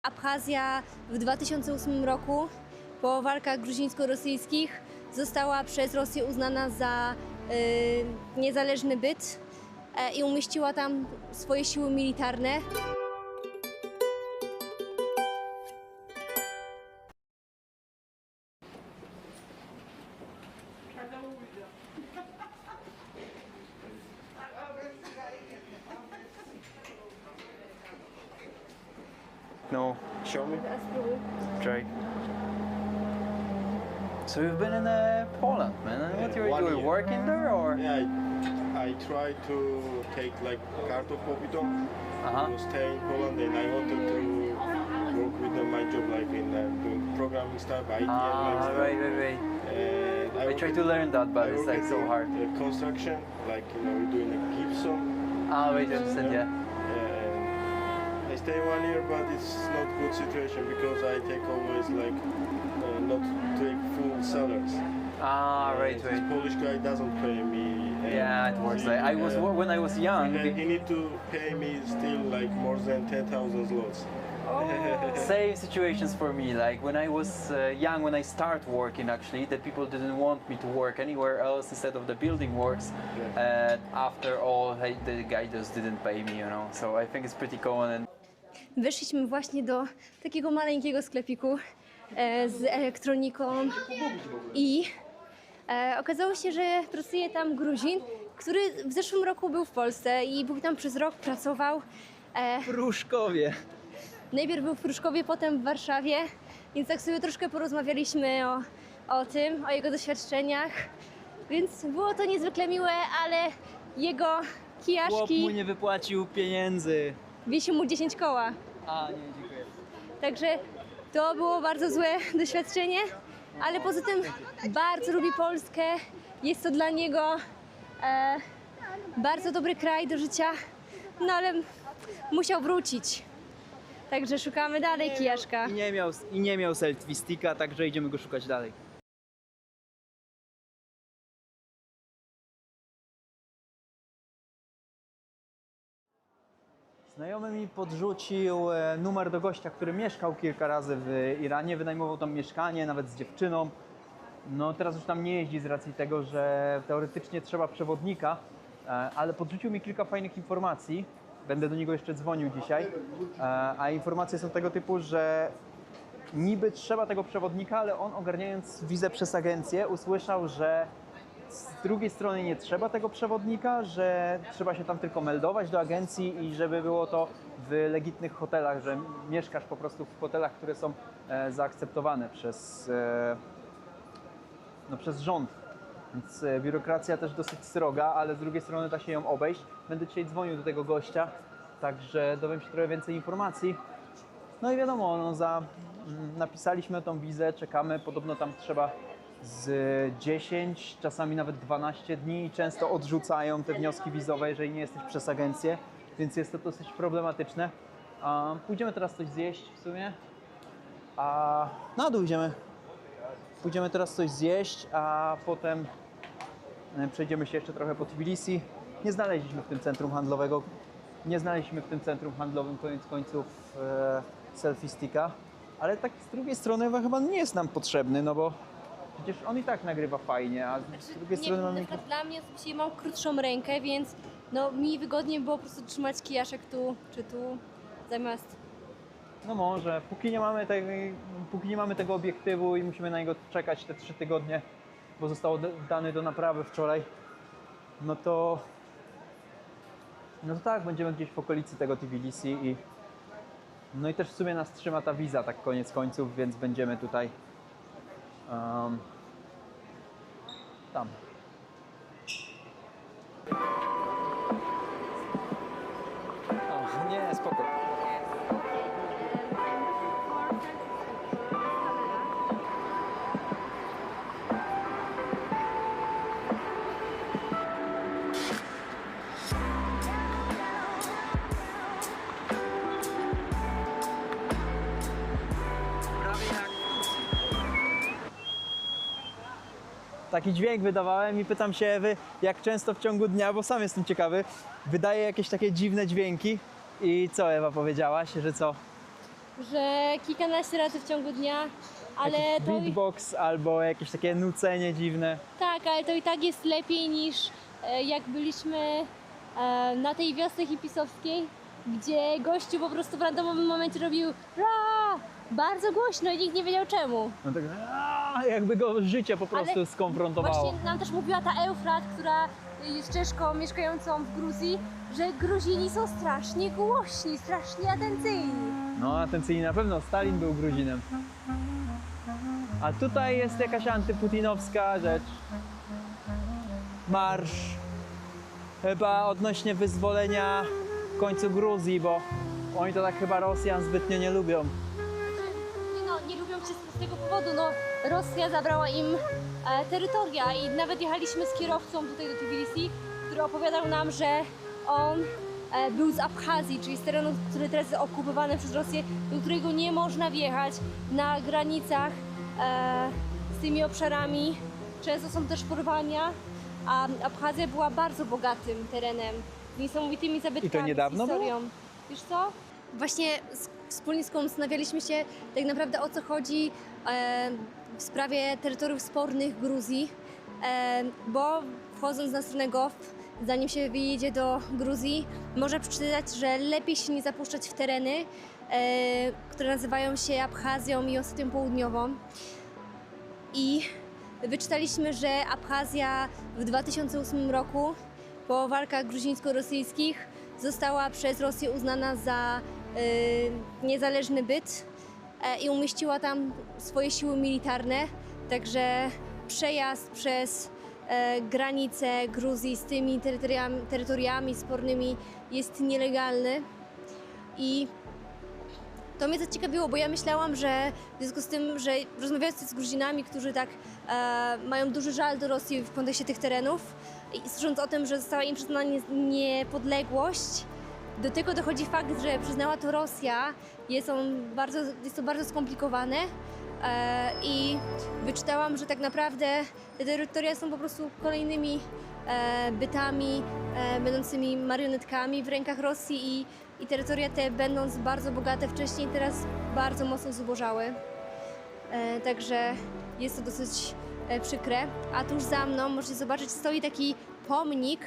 Abchazja w 2008 roku po walkach gruzińsko-rosyjskich została przez Rosję uznana za niezależny byt i umieściła tam swoje siły militarne. No, show me. Teraz spróbuj. Try. So you've been in Poland, man. And what you were 1 doing? year. Working there or? Yeah, I tried to take like card of Popito to stay in Poland, and I wanted to work with my job like in doing programming stuff, IT and like stuff. Right. And I try to learn that, but I it's work like at so the- hard. the construction, like we're doing a gypsum. Wait, I understand, yeah. And I stay 1 year, but it's not good situation because I take always like not take full salaries. Right. This Polish guy doesn't pay me. Yeah, it works like I was when I was young. And he need to pay me still like more than 10,000 zlotys. Same situations for me. Like when I was young, when I start working, actually, the people didn't want me to work anywhere else instead of the building works. And after all, the guy just didn't pay me, you know. So I think it's pretty common. And Weszliśmy właśnie do takiego maleńkiego sklepiku z elektroniką i okazało się, że pracuje tam Gruzin, który w zeszłym roku był w Polsce i był tam przez rok, pracował. w Pruszkowie. Najpierw był w Pruszkowie, potem w Warszawie, więc tak sobie troszkę porozmawialiśmy o tym, o jego doświadczeniach. Więc było to niezwykle miłe, ale jego Chłop kijaszki mu nie wypłacił pieniędzy. wisił mu 10 koła. Nie, dziękuję. Także to było bardzo złe doświadczenie, ale poza tym bardzo lubi Polskę. Jest to dla niego bardzo dobry kraj do życia, no ale musiał wrócić. Także szukamy dalej kijaszka. I nie miał selfie sticka, także idziemy go szukać dalej. Znajomy mi podrzucił numer do gościa, który mieszkał kilka razy w Iranie, wynajmował tam mieszkanie, nawet z dziewczyną. No teraz już tam nie jeździ z racji tego, że teoretycznie trzeba przewodnika, ale podrzucił mi kilka fajnych informacji. Będę do niego jeszcze dzwonił dzisiaj, a informacje są tego typu, że niby trzeba tego przewodnika, ale on ogarniając wizę przez agencję usłyszał, że z drugiej strony nie trzeba tego przewodnika, że trzeba się tam tylko meldować do agencji i żeby było to w legitnych hotelach, że mieszkasz po prostu w hotelach, które są zaakceptowane przez rząd. Więc biurokracja też dosyć sroga, ale z drugiej strony da się ją obejść. Będę dzisiaj dzwonił do tego gościa, także dowiem się trochę więcej informacji. No i wiadomo, napisaliśmy tą wizę, czekamy, podobno tam trzeba z 10, czasami nawet 12 dni i często odrzucają te wnioski wizowe, jeżeli nie jesteś przez agencję, więc jest to dosyć problematyczne. Pójdziemy teraz coś zjeść w sumie, a na dół idziemy. Pójdziemy teraz coś zjeść, a potem przejdziemy się jeszcze trochę po Tbilisi. Nie znaleźliśmy w tym centrum handlowym koniec końców selfie sticka, ale tak z drugiej strony chyba nie jest nam potrzebny, no bo przecież on i tak nagrywa fajnie, a z drugiej strony mamy... Na przykład dla mnie osobiście mam krótszą rękę, więc no, mi wygodniej było po prostu trzymać kijaszek tu czy tu zamiast... No może, póki nie mamy tego obiektywu i musimy na niego czekać te 3 tygodnie, bo został dany do naprawy wczoraj, no to tak, będziemy gdzieś w okolicy tego Tbilisi i no i też w sumie nas trzyma ta wiza, tak koniec końców, więc będziemy tutaj tam. Nie, spoko. Taki dźwięk wydawałem i pytam się Ewy, jak często w ciągu dnia, bo sam jestem ciekawy, wydaje jakieś takie dziwne dźwięki. I co Ewa powiedziałaś, że co? że kilkanaście razy w ciągu dnia, ale Jakiś to beatbox albo jakieś takie nucenie dziwne. tak, ale to i tak jest lepiej niż jak byliśmy na tej wiosce hipisowskiej, gdzie gościu po prostu w randomowym momencie robił ra! Bardzo głośno i nikt nie wiedział czemu. No tak, jakby go życie po prostu Ale skonfrontowało. Właśnie nam też mówiła ta Eufrat, która jest Czeszką mieszkającą w Gruzji, że Gruzini są strasznie głośni, strasznie atencyjni. No atencyjnie na pewno, Stalin był Gruzinem. A tutaj jest jakaś antyputinowska rzecz. Marsz. Chyba odnośnie wyzwolenia w końcu Gruzji, bo oni to tak chyba Rosjan zbytnio nie lubią. Nie lubią cię z tego powodu, Rosja zabrała im terytoria i nawet jechaliśmy z kierowcą tutaj do Tbilisi, który opowiadał nam, że on był z Abchazji, czyli z terenu, który teraz jest okupowany przez Rosję, do którego nie można wjechać na granicach z tymi obszarami. Często są też porwania, a Abchazja była bardzo bogatym terenem, z niesamowitymi zabytkami, I to niedawno z historią. Wiesz co? Właśnie wspólnie zastanawialiśmy się tak naprawdę o co chodzi w sprawie terytoriów spornych Gruzji, bo wchodząc na stronę gov, zanim się wyjedzie do Gruzji, można przeczytać, że lepiej się nie zapuszczać w tereny, które nazywają się Abchazją i Osetią Południową. I wyczytaliśmy, że Abchazja w 2008 roku po walkach gruzińsko-rosyjskich została przez Rosję uznana za niezależny byt i umieściła tam swoje siły militarne, także przejazd przez granice Gruzji z tymi terytoriami spornymi jest nielegalny. I to mnie zaciekawiło, bo ja myślałam, że w związku z tym, że rozmawiając z Gruzinami, którzy tak mają duży żal do Rosji w kontekście tych terenów i słysząc o tym, że została im przyznana niepodległość, do tego dochodzi fakt, że przyznała to Rosja, jest to bardzo skomplikowane i wyczytałam, że tak naprawdę te terytoria są po prostu kolejnymi bytami, będącymi marionetkami w rękach Rosji i terytoria te, będąc bardzo bogate wcześniej, teraz bardzo mocno zubożały. Także jest to dosyć przykre. A tuż za mną możecie zobaczyć, stoi taki pomnik,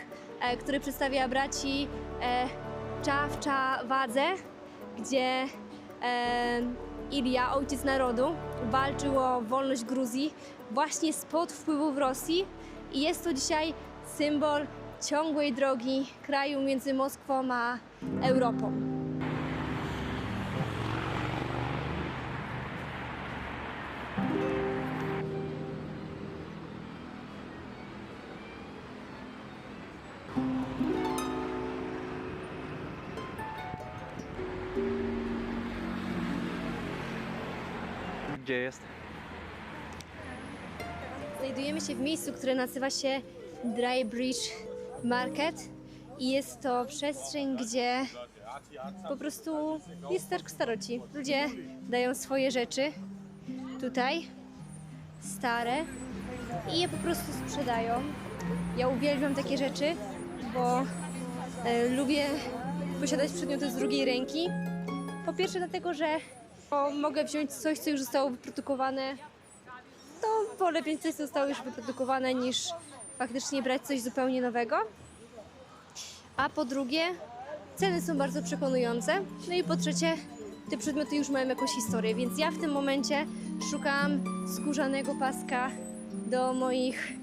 który przedstawia braci Czawczawadze, gdzie Ilia, ojciec narodu, walczył o wolność Gruzji właśnie spod wpływów Rosji i jest to dzisiaj symbol ciągłej drogi kraju między Moskwą a Europą. Gdzie jest? Znajdujemy się w miejscu, które nazywa się Dry Bridge Market i jest to przestrzeń, gdzie po prostu jest targ staroci. Ludzie dają swoje rzeczy tutaj, stare, i je po prostu sprzedają. Ja uwielbiam takie rzeczy, bo lubię posiadać przedmioty z drugiej ręki. Po pierwsze dlatego, że mogę wziąć coś, co już zostało wyprodukowane. To wolę wziąć coś, co zostało już wyprodukowane, niż faktycznie brać coś zupełnie nowego. A po drugie, ceny są bardzo przekonujące. No i po trzecie, te przedmioty już mają jakąś historię, więc ja w tym momencie szukam skórzanego paska do moich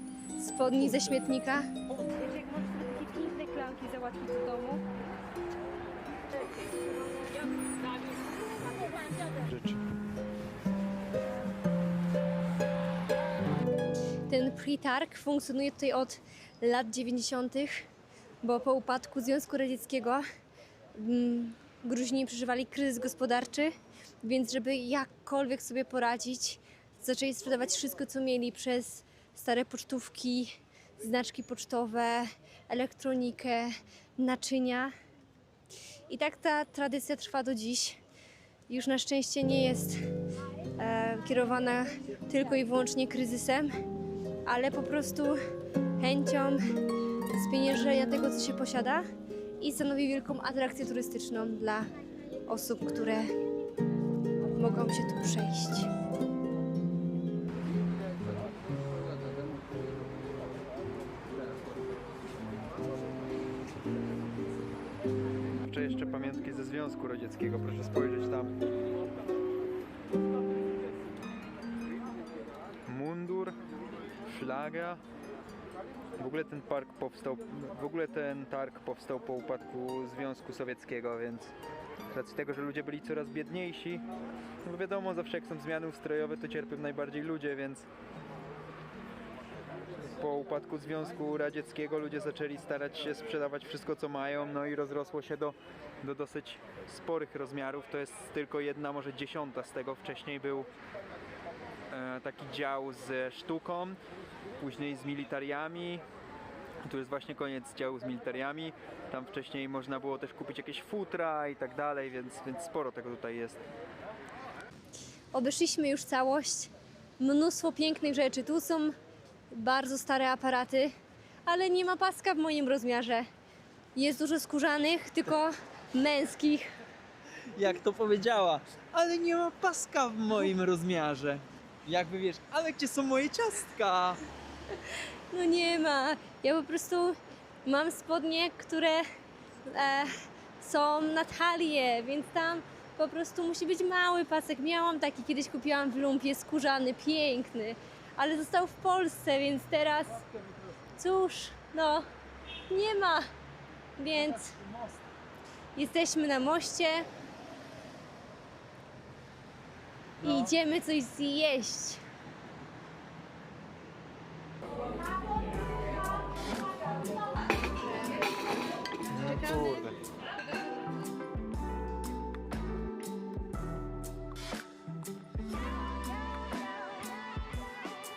spodni ze śmietnika. Jak mam sobie takie piękne klamki załatwić do domu. Ten przetarg funkcjonuje tutaj od lat 90., bo po upadku Związku Radzieckiego Gruzini przeżywali kryzys gospodarczy, więc żeby jakkolwiek sobie poradzić, zaczęli sprzedawać wszystko, co mieli, przez stare pocztówki, znaczki pocztowe, elektronikę, naczynia. I tak ta tradycja trwa do dziś. Już na szczęście nie jest kierowana tylko i wyłącznie kryzysem, ale po prostu chęcią spieniężenia tego, co się posiada, i stanowi wielką atrakcję turystyczną dla osób, które mogą się tu przejść. Jeszcze pamiątki ze Związku Radzieckiego, proszę spojrzeć tam. Mundur, flaga. W ogóle ten targ powstał po upadku Związku Sowieckiego, więc z racji tego, że ludzie byli coraz biedniejsi, no bo wiadomo, zawsze jak są zmiany ustrojowe, to cierpią najbardziej ludzie, więc po upadku Związku Radzieckiego ludzie zaczęli starać się sprzedawać wszystko, co mają, no i rozrosło się do dosyć sporych rozmiarów. To jest tylko 1, może 10 z tego. Wcześniej był taki dział ze sztuką, później z militariami. Tu jest właśnie koniec działu z militariami. Tam wcześniej można było też kupić jakieś futra i tak dalej, więc sporo tego tutaj jest. Obeszliśmy już całość. Mnóstwo pięknych rzeczy. Tu są bardzo stare aparaty, ale nie ma paska w moim rozmiarze. Jest dużo skórzanych, tylko męskich. Jak to powiedziała, ale nie ma paska w moim rozmiarze. Jakby wiesz, ale gdzie są moje ciastka? No nie ma. Ja po prostu mam spodnie, które są na talię, więc tam po prostu musi być mały pasek. Miałam taki, kiedyś kupiłam w lumpie, skórzany, piękny, ale został w Polsce, więc teraz cóż, no nie ma. Więc jesteśmy na moście i idziemy coś zjeść. Kurde.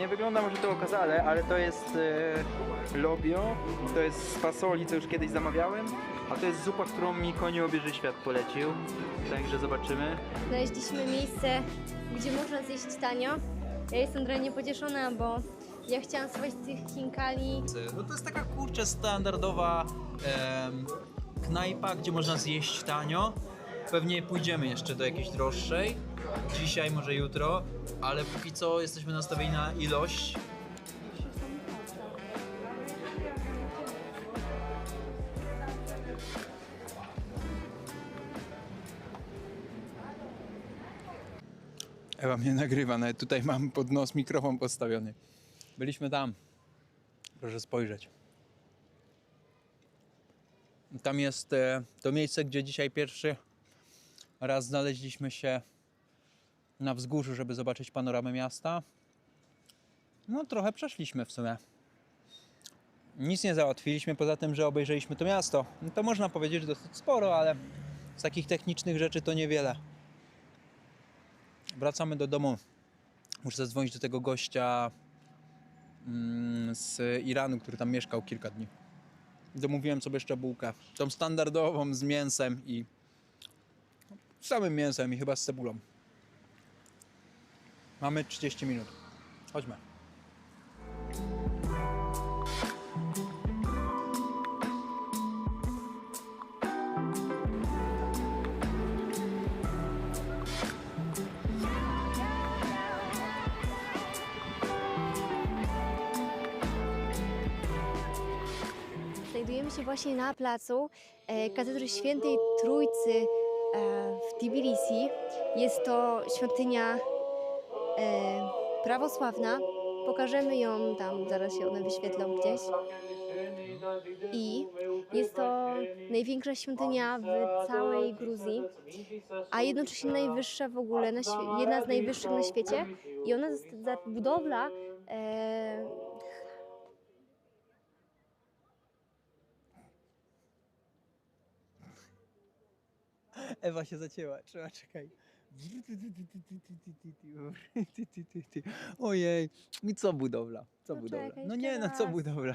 Nie wygląda może to okazale, ale to jest lobio, to jest z fasoli, co już kiedyś zamawiałem, a to jest zupa, którą mi koniobieży świat polecił, także zobaczymy. Znaleźliśmy miejsce, gdzie można zjeść tanio. Ja jestem trochę niepocieszona, bo ja chciałam spróbować tych chinkali. No to jest taka kurczę standardowa knajpa, gdzie można zjeść tanio. Pewnie pójdziemy jeszcze do jakiejś droższej, dzisiaj, może jutro, ale póki co jesteśmy nastawieni na ilość. Ewa mnie nagrywa, nawet tutaj mam pod nos mikrofon postawiony. Byliśmy tam. Proszę spojrzeć. Tam jest to miejsce, gdzie dzisiaj pierwszy raz znaleźliśmy się na wzgórzu, żeby zobaczyć panoramę miasta. No trochę przeszliśmy w sumie. Nic nie załatwiliśmy, poza tym, że obejrzeliśmy to miasto. No to można powiedzieć, że dosyć sporo, ale z takich technicznych rzeczy to niewiele. Wracamy do domu. Muszę zadzwonić do tego gościa z Iranu, który tam mieszkał kilka dni. Domówiłem sobie jeszcze bułkę. Tą standardową z mięsem i z samym mięsem i chyba z cebulą. Mamy 30 minut. Chodźmy. Znajdujemy się właśnie na placu Katedry Świętej Trójcy w Tbilisi. Jest to świątynia prawosławna. Pokażemy ją tam, zaraz się one wyświetlą gdzieś. I jest to największa świątynia w całej Gruzji, a jednocześnie najwyższa w ogóle, jedna z najwyższych na świecie. I ona za budowla Ewa się zacięła, trzeba czekaj. Ojej, i co budowla? Co No budowla? czekaj, No jeszcze nie, no co raz. budowla?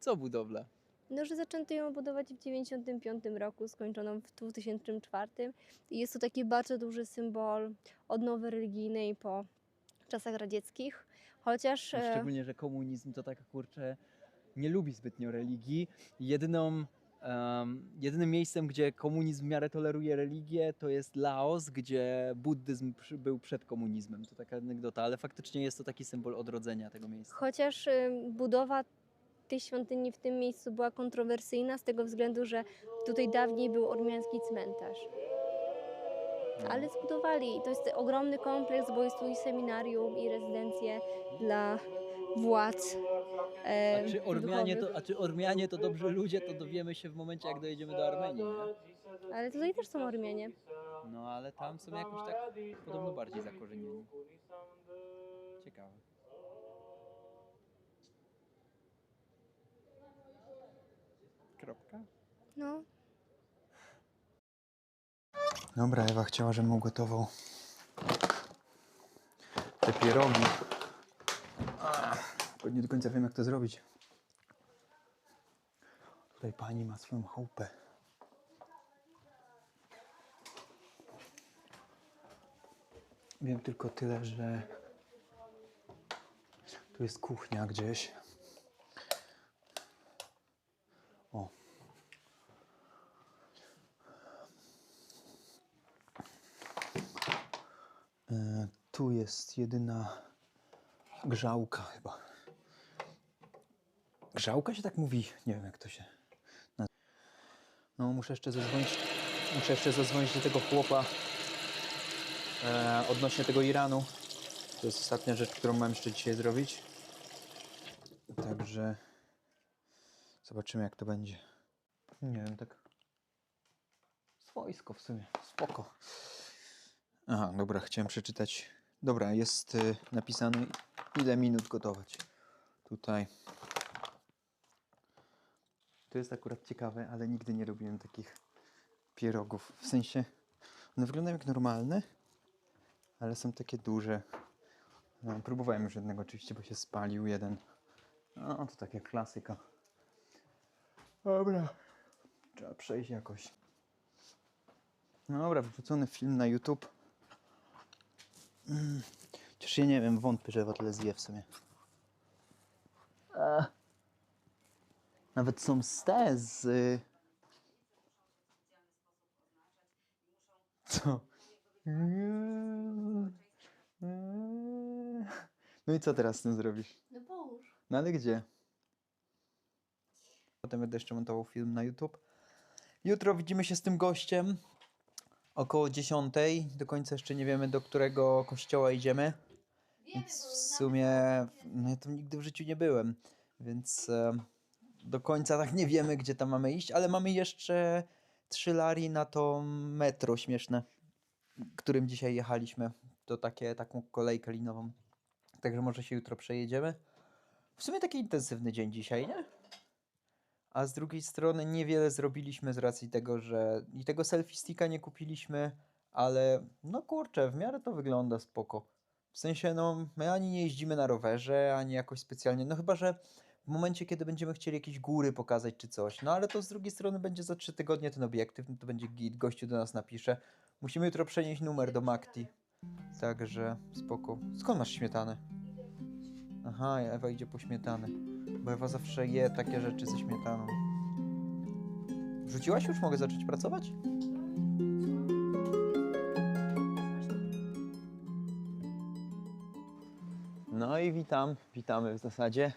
Co budowla? No, że zaczęto ją budować w 1995 roku, skończoną w 2004. I jest to taki bardzo duży symbol odnowy religijnej po czasach radzieckich. Chociaż No, szczególnie, że komunizm to taka kurczę nie lubi zbytnio religii. Jedyną Jedynym miejscem, gdzie komunizm w miarę toleruje religię, to jest Laos, gdzie buddyzm był przed komunizmem. To taka anegdota, ale faktycznie jest to taki symbol odrodzenia tego miejsca. Chociaż budowa tej świątyni w tym miejscu była kontrowersyjna z tego względu, że tutaj dawniej był ormiański cmentarz. Ale zbudowali. To jest ogromny kompleks, bo jest tu i seminarium, i rezydencje dla władz duchowych. A czy Ormianie to dobrzy ludzie, to dowiemy się w momencie, jak dojedziemy do Armenii, nie? Ale tutaj też są Ormianie. No ale tam są jakoś tak podobno bardziej zakorzenieni. Ciekawe. Kropka? No. Dobra, Ewa chciała, żebym ugotował te pierogi. Tylko nie do końca wiem, jak to zrobić. Tutaj pani ma swoją chałupę. Wiem tylko tyle, że tu jest kuchnia gdzieś. O. Tu jest jedyna grzałka chyba. Grzałka się tak mówi? Nie wiem, jak to się nazywa. No, muszę jeszcze zadzwonić do tego chłopa odnośnie tego Iranu. To jest ostatnia rzecz, którą mam jeszcze dzisiaj zrobić. Także zobaczymy, jak to będzie. Nie wiem, tak swojsko w sumie. Spoko. Aha, dobra, chciałem przeczytać. Dobra, jest napisane, ile minut gotować. Tutaj. To jest akurat ciekawe, ale nigdy nie robiłem takich pierogów. W sensie, one wyglądają jak normalne, ale są takie duże. No, próbowałem już jednego oczywiście, bo się spalił jeden. No, to taka klasyka. Dobra, trzeba przejść jakoś. No dobra, wrzucony film na YouTube. Chociaż ja nie wiem, wątpię, że tyle zje w sumie. Nawet są z... Co? No i co teraz z tym zrobisz? No połóż. No ale gdzie? Potem będę jeszcze montował film na YouTube. Jutro widzimy się z tym gościem około 10. Do końca jeszcze nie wiemy, do którego kościoła idziemy. Więc w sumie no ja tam nigdy w życiu nie byłem. Więc do końca tak nie wiemy, gdzie tam mamy iść. Ale mamy jeszcze 3 lari na to metro śmieszne, którym dzisiaj jechaliśmy. To taką kolejkę linową. Także może się jutro przejedziemy. W sumie taki intensywny dzień dzisiaj, nie? A z drugiej strony niewiele zrobiliśmy z racji tego, że i tego selfie sticka nie kupiliśmy, ale no kurczę, w miarę to wygląda spoko. W sensie, no, my ani nie jeździmy na rowerze, ani jakoś specjalnie, no chyba, że w momencie, kiedy będziemy chcieli jakieś góry pokazać czy coś, no ale to z drugiej strony będzie za 3 tygodnie ten obiektyw, no to będzie git, gościu do nas napisze. Musimy jutro przenieść numer do Makti. Także spoko. Skąd masz śmietanę? Aha, Ewa idzie po śmietanę. Bo Ewa zawsze je takie rzeczy ze śmietaną. Wrzuciłaś już? Mogę zacząć pracować? No i witamy w zasadzie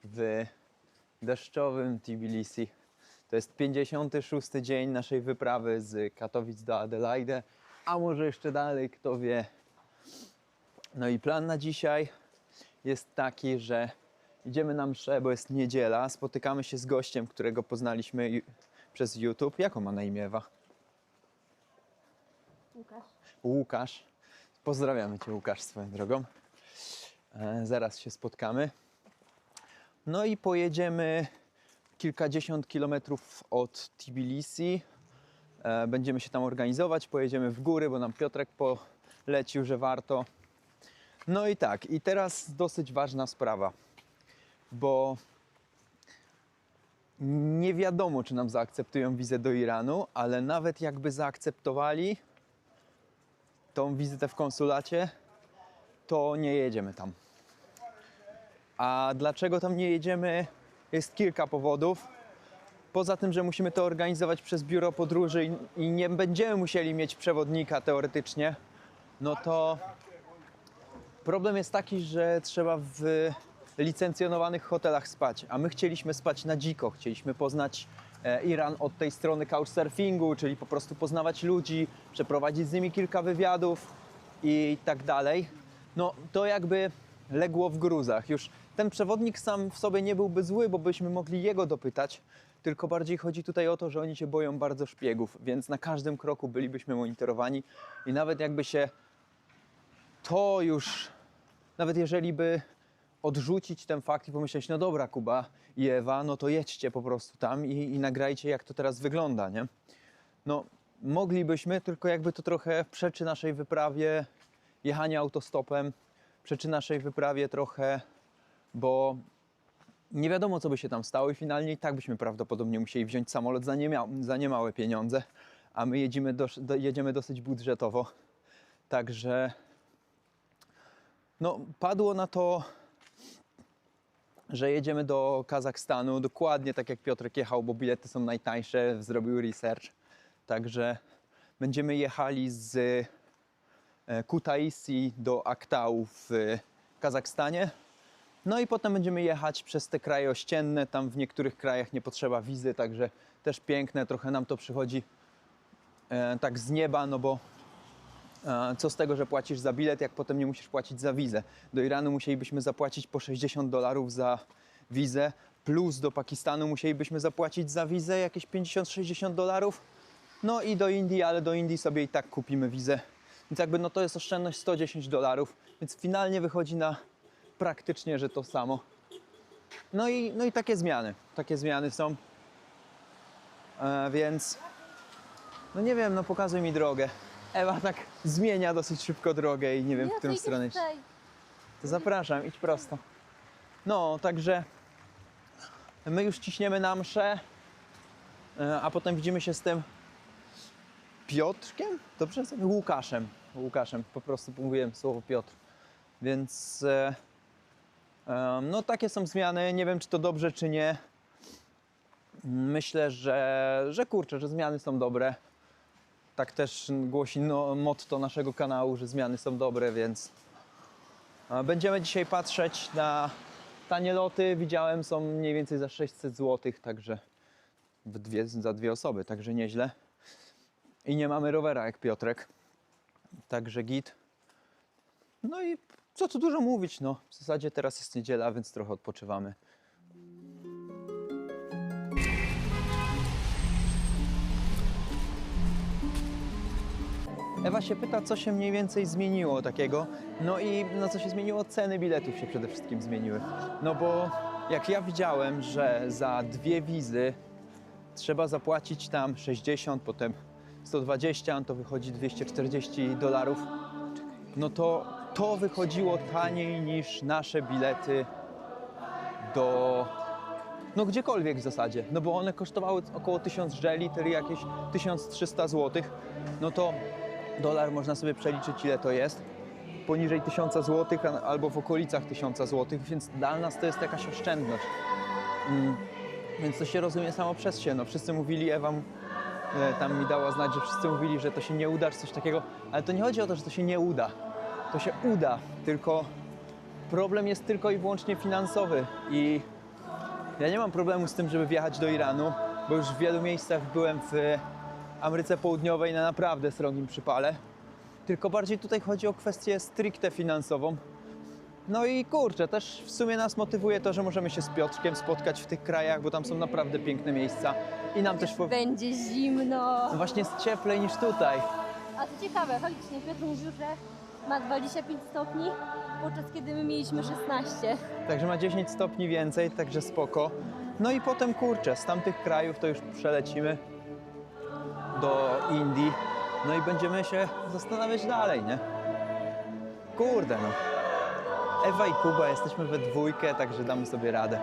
w deszczowym Tbilisi. To jest 56. dzień naszej wyprawy z Katowic do Adelaide, a może jeszcze dalej, kto wie. No i plan na dzisiaj jest taki, że idziemy na mszę, bo jest niedziela, spotykamy się z gościem, którego poznaliśmy przez YouTube. Jak on ma na imię, Ewa? Łukasz. Pozdrawiamy Cię, Łukasz, swoją drogą. Zaraz się spotkamy. No i pojedziemy kilkadziesiąt kilometrów od Tbilisi. Będziemy się tam organizować, pojedziemy w góry, bo nam Piotrek polecił, że warto. No i tak, i teraz dosyć ważna sprawa, bo nie wiadomo, czy nam zaakceptują wizę do Iranu, ale nawet jakby zaakceptowali tą wizytę w konsulacie, to nie jedziemy tam. A dlaczego tam nie jedziemy? Jest kilka powodów. poza tym, że musimy to organizować przez biuro podróży i nie będziemy musieli mieć przewodnika teoretycznie, no to problem jest taki, że trzeba w licencjonowanych hotelach spać, a my chcieliśmy spać na dziko, chcieliśmy poznać Iran od tej strony couchsurfingu, czyli po prostu poznawać ludzi, przeprowadzić z nimi kilka wywiadów i tak dalej. No to jakby legło w gruzach. Już ten przewodnik sam w sobie nie byłby zły, bo byśmy mogli jego dopytać, tylko bardziej chodzi tutaj o to, że oni się boją bardzo szpiegów, więc na każdym kroku bylibyśmy monitorowani i nawet jakby się to już, nawet jeżeli by odrzucić ten fakt i pomyśleć, no dobra Kuba i Ewa, no to jedźcie po prostu tam i nagrajcie, jak to teraz wygląda, nie? No moglibyśmy, tylko jakby to trochę przeczy naszej wyprawie jechania autostopem, przeczy naszej wyprawie trochę, bo nie wiadomo, co by się tam stało i finalnie i tak byśmy prawdopodobnie musieli wziąć samolot za niemałe pieniądze, a my jedziemy dosyć budżetowo. Także no, padło na to, że jedziemy do Kazachstanu, dokładnie tak jak Piotrek jechał, bo bilety są najtańsze, zrobił research. Także będziemy jechali z Kutaisi do Aktau w Kazachstanie. No i potem będziemy jechać przez te kraje ościenne, tam w niektórych krajach nie potrzeba wizy, także też piękne, trochę nam to przychodzi tak z nieba, no bo co z tego, że płacisz za bilet, jak potem nie musisz płacić za wizę. Do Iranu musielibyśmy zapłacić po $60 za wizę, plus do Pakistanu musielibyśmy zapłacić za wizę jakieś $50-60. No i do Indii, ale do Indii sobie i tak kupimy wizę. Więc jakby no to jest oszczędność $110, więc finalnie wychodzi na praktycznie, że to samo. No i takie zmiany są. Więc no nie wiem, no pokazuj mi drogę. Ewa tak zmienia dosyć szybko drogę i nie wiem, w którą stronę iść. To zapraszam, idź prosto. No, także my już ciśniemy na mszę, a potem widzimy się z tym Piotrkiem? Dobrze? Łukaszem, po prostu mówiłem słowo Piotr. Więc no takie są zmiany, nie wiem czy to dobrze czy nie. Myślę, że kurczę, że zmiany są dobre. Tak też głosi motto naszego kanału, że zmiany są dobre, więc będziemy dzisiaj patrzeć na tanie loty. Widziałem, są mniej więcej za 600 zł, także za dwie osoby, także nieźle. I nie mamy rowera jak Piotrek, także git. No i co tu dużo mówić, no w zasadzie teraz jest niedziela, więc trochę odpoczywamy. Ewa się pyta, co się mniej więcej zmieniło takiego. No i no co się zmieniło? Ceny biletów się przede wszystkim zmieniły. No bo jak ja widziałem, że za 2 wizy trzeba zapłacić tam 60, potem 120, to wychodzi $240. No to wychodziło taniej niż nasze bilety do no gdziekolwiek w zasadzie. No bo one kosztowały około 1000 dżeli, czyli jakieś 1300 zł. No to dolar można sobie przeliczyć, ile to jest. Poniżej 1000 zł albo w okolicach 1000 zł, więc dla nas to jest jakaś oszczędność. Więc to się rozumie samo przez się. No, wszyscy mówili, Ewa tam mi dała znać, że wszyscy mówili, że to się nie uda, czy coś takiego. Ale to nie chodzi o to, że to się nie uda. To się uda, tylko problem jest tylko i wyłącznie finansowy. I ja nie mam problemu z tym, żeby wjechać do Iranu, bo już w wielu miejscach byłem w Ameryce Południowej na naprawdę srogim przypale. Tylko bardziej tutaj chodzi o kwestię stricte finansową. No i kurczę, też w sumie nas motywuje to, że możemy się z Piotrkiem spotkać w tych krajach, bo tam są naprawdę piękne miejsca. I nam też Będzie zimno. no właśnie jest cieplej niż tutaj. A to ciekawe, faktycznie Piotr mówił, że ma 25 stopni, podczas kiedy my mieliśmy 16. Także ma 10 stopni więcej, także spoko. No i potem kurczę, z tamtych krajów to już przelecimy do Indii. No i będziemy się zastanawiać dalej, nie? Kurde no. Ewa i Kuba, jesteśmy we dwójkę, także damy sobie radę.